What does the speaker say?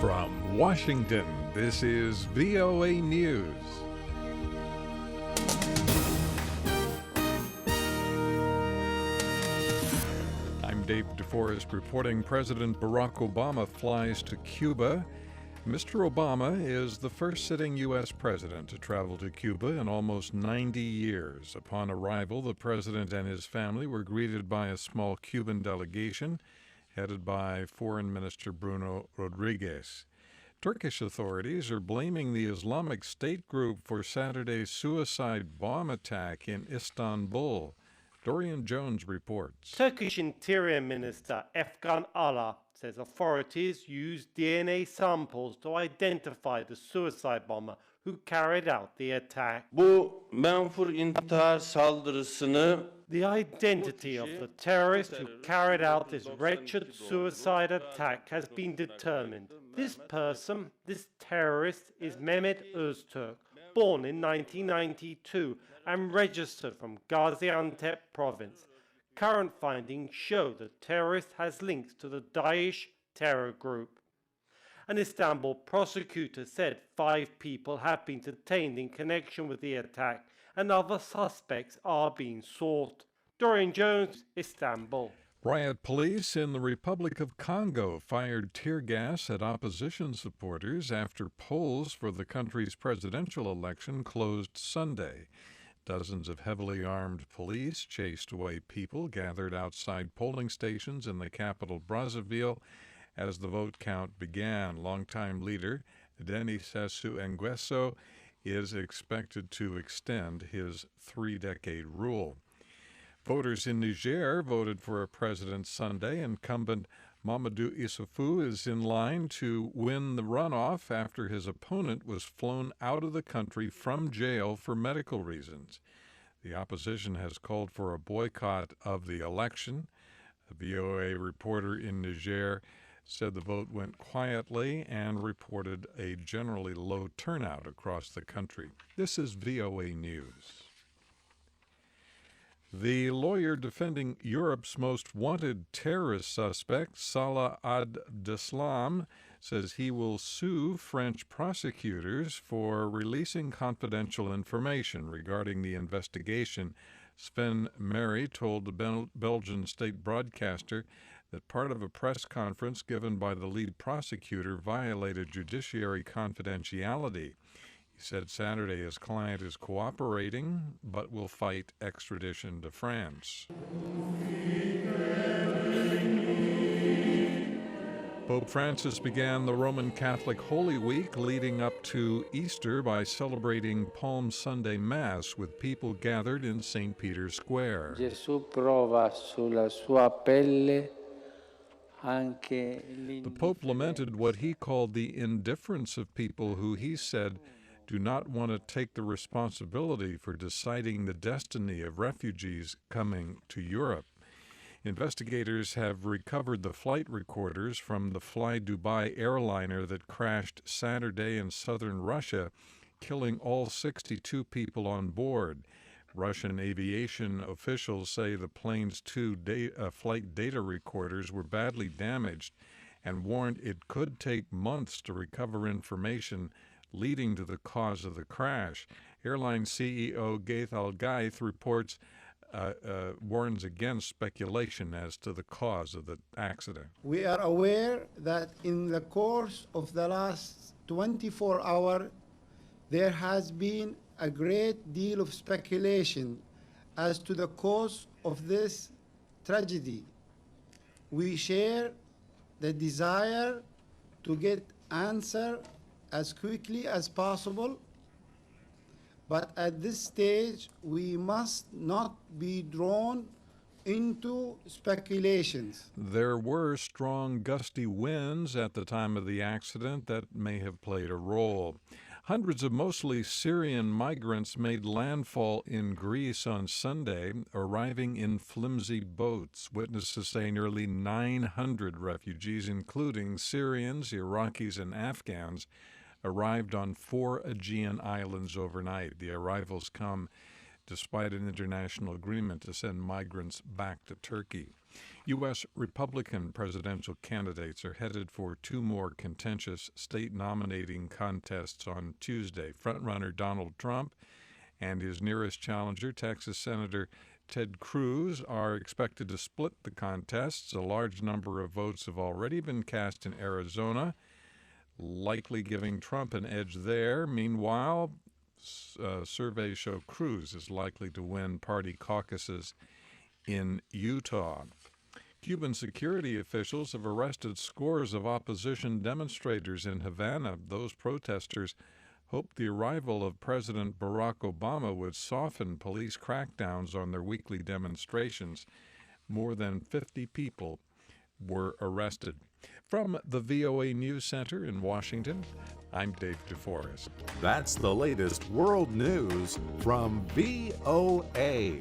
From Washington, this is VOA News. I'm David DeForest reporting President Barack Obama flies to Cuba. Mr. Obama is the first sitting U.S. president to travel to Cuba in almost 90 years. Upon arrival, the president and his family were greeted by a small Cuban delegation headed by Foreign Minister Bruno Rodriguez. Turkish authorities are blaming the Islamic State group for Saturday's suicide bomb attack in Istanbul. Dorian Jones reports. Turkish Interior Minister Efkan says authorities used DNA samples to identify the suicide bomber who carried out the attack. Bu menfur intihar saldırısını The identity of the terrorist who carried out this wretched suicide attack has been determined. This person, this terrorist, is Mehmet Öztürk, born in 1992 and registered from Gaziantep province. Current findings show the terrorist has links to the Daesh terror group. An Istanbul prosecutor said 5 people have been detained in connection with the attack and other suspects are being sought. Dorian Jones, Istanbul. Riot police in the Republic of Congo fired tear gas at opposition supporters after polls for the country's presidential election closed Sunday. Dozens of heavily armed police chased away people gathered outside polling stations in the capital Brazzaville as the vote count began. Longtime leader Denis Sassou Nguesso is expected to extend his 3-decade rule. Voters in Niger voted for a president Sunday. Incumbent Mamadou Issoufou is in line to win the runoff after his opponent was flown out of the country from jail for medical reasons. The opposition has called for a boycott of the election. A VOA reporter in Niger said the vote went quietly and reported a generally low turnout across the country. This is VOA News. The lawyer defending Europe's most wanted terrorist suspect, Salah ad-Deslam, says he will sue French prosecutors for releasing confidential information regarding the investigation. Sven Mary told the Belgian state broadcaster that part of a press conference given by the lead prosecutor violated judiciary confidentiality. He said Saturday his client is cooperating but will fight extradition to France. Pope Francis began the Roman Catholic Holy Week leading up to Easter by celebrating Palm Sunday Mass with people gathered in St. Peter's Square. Gesù prova sulla sua pelle anche The Pope lamented what he called the indifference of people who he said do not want to take the responsibility for deciding the destiny of refugees coming to Europe. Investigators have recovered the flight recorders from the Fly Dubai airliner that crashed Saturday in southern Russia, killing all 62 people on board. Russian aviation officials say the plane's 2 flight data recorders were badly damaged and warned it could take months to recover information leading to the cause of the crash. Airline CEO Gaith Al-Gaith reports warns against speculation as to the cause of the accident. We are aware that in the course of the last 24 hours, there has been a great deal of speculation as to the cause of this tragedy. We share the desire to get answer as quickly as possible, but at this stage we must not be drawn into speculations. There were strong gusty winds at the time of the accident that may have played a role. Hundreds of mostly Syrian migrants made landfall in Greece on Sunday, arriving in flimsy boats. Witnesses say nearly 900 refugees, including Syrians, Iraqis, and Afghans, arrived on 4 Aegean islands overnight. The arrivals come despite an international agreement to send migrants back to Turkey. U.S. Republican presidential candidates are headed for two more contentious state nominating contests on Tuesday. Frontrunner Donald Trump and his nearest challenger, Texas Senator Ted Cruz, are expected to split the contests. A large number of votes have already been cast in Arizona, likely giving Trump an edge there. Meanwhile, surveys show Cruz is likely to win party caucuses in Utah. Cuban security officials have arrested scores of opposition demonstrators in Havana. Those protesters hoped the arrival of President Barack Obama would soften police crackdowns on their weekly demonstrations. More than 50 people were arrested. From the VOA News Center in Washington, I'm Dave DeForest. That's the latest world news from VOA.